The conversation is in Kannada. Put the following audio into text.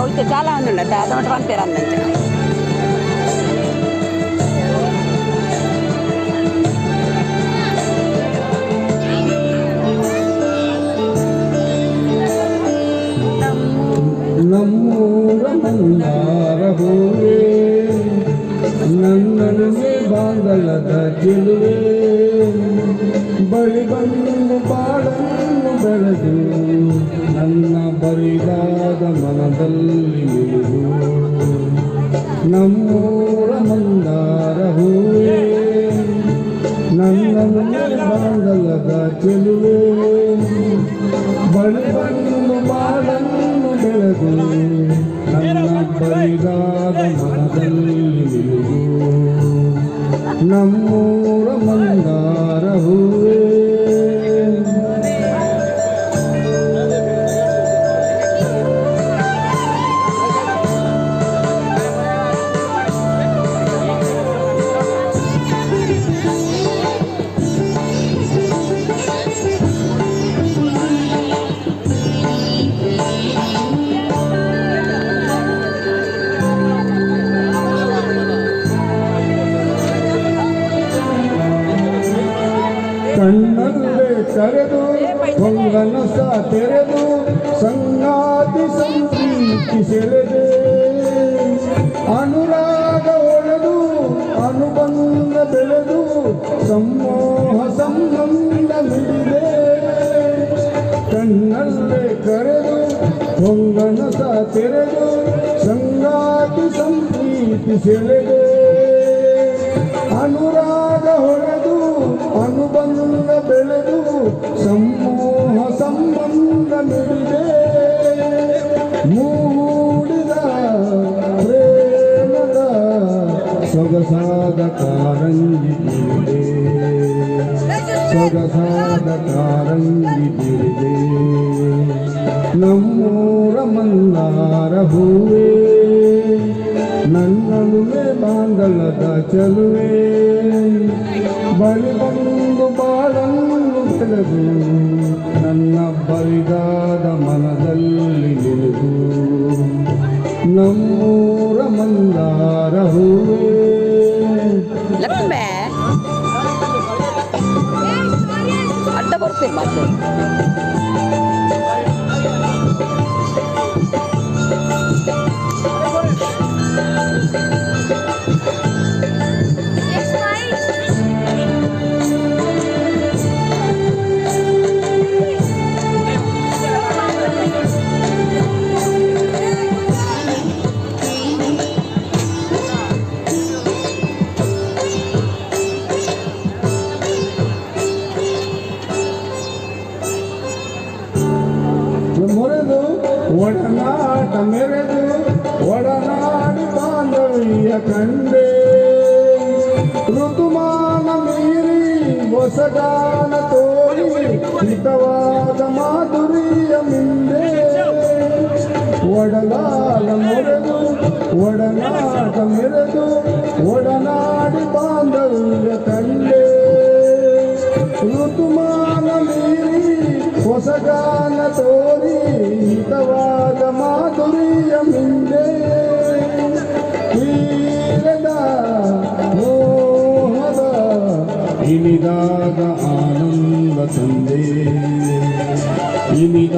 అయితే చాలా మంది ఉండదు అదొకటి పంపారు అందంటే ನಮ್ಮೂರ ಮಂದಾರ ಹೂವೇ ನನ್ನೊಡನೆ ಬಾಂಧಲದ ಚೆಲುವೆ ಬಳಿ ಬಂದು ಬಾಳನ್ನು ಬೆಳೆದು ನನ್ನ ಬರಿದಾದ ಮನದಲ್ಲಿ ಮಿಡಿದು ನಮ್ಮೂರ ಮಂದಾರ ಹೂವೇ ನನ್ನೊಡನೆ ಬಾಂಧಲದ ಚೆಲುವೆ ಬಳಿ ಬಂದು ಬಾಳನ್ನು ಬೆಳೆದು ನನ್ನ ಬರಿದಾದ ಮನದಲ್ಲಿ ಮಿಡಿದು ನಮ್ಮೂರ ಮಂದಾರ ಹೂವೇ ಕಣ್ಣಲ್ಲೇ ಕರೆದು ಹೊಂಗನಸ ತೆರೆದು ಸಂಗಾತಿ ಸಂಪ್ರೀತಿ ಸೆಳೆದೆ ಅನುರಾಗ ಒಳೆದು ಅನುಬಂಧ ಬೆಳೆದು ಸಮೋಹ ಸಂಬಂಧ ಮಿಡಿದೆ ಕಣ್ಣಲ್ಲೇ ಕರೆದು ಹೊಂಗನಸ ತೆರೆದು ಸಂಗಾತಿ ಸಂಪ್ರೀತಿ ಸೆಳೆದೆ ಅನುರಾಗ ಹೊಳೆದು ಅನುಬಂಧ ಬೆಳೆದು ಸಮೂಹ ಸಂಬಂಧ ಮಿಡಿದೆ ಮೂಡಿದ ಪ್ರೇಮದ ಸೊಗಸಾದ ಕಾರಂಜಿ ಬಿಡಿದೆ ಸೊಗಸಾದ ಕಾರಂಜಿ ಬಿಡಿದೆ ನಮ್ಮೂರ ಮಂದಾರ ಹೂವೇ ನನ್ನೊಲುಮೆ ಬಾಂಧಲದ ಚೆಲುವೆ ಬಳಿ ಬಂದು ಬಾಳನ್ನು ಬೆಳೆದು ನನ್ನ ಬರಿದಾದ ಮನದಲ್ಲಿ ನಿಲುದು ನಮ್ಮೂರ ಮಂದಾರ ಹೂವೇ ಅಡ್ಡ ಬರ್ತೀರಿ ಮತ್ತೆ ಮೊರೆದು ಒಡನಾಟ ಮೆರೆದು ಒಡನಾಡಿ ಬಾಂಧವ್ಯ ಕಂಡೆ ಋತುಮಾನ ಮೀರಿ ಹೊಸಗಾನ ತೋರಿ ಹಿತವಾದ ಮಾಧುರ್ಯ ಮಿಂದೆ ಒಡಲಾಲ ಮೊರೆದು ಒಡನಾಟ ಮೆರೆದು ಒಡನಾಡಿ ಬಾಂಧವ್ಯ ಕಂಡೆ ಋತುಮಾನ ಮೀರಿ ಹೊಸಗಾನ ತೋರಿ ಹಿತವಾದ ಮಾಧುರ್ಯ ಮಿಂದೆ ಹೀರದ ಮೋಹದ ಇನಿದಾದ ಆನಂದ ತಂದೆ ಇನಿದ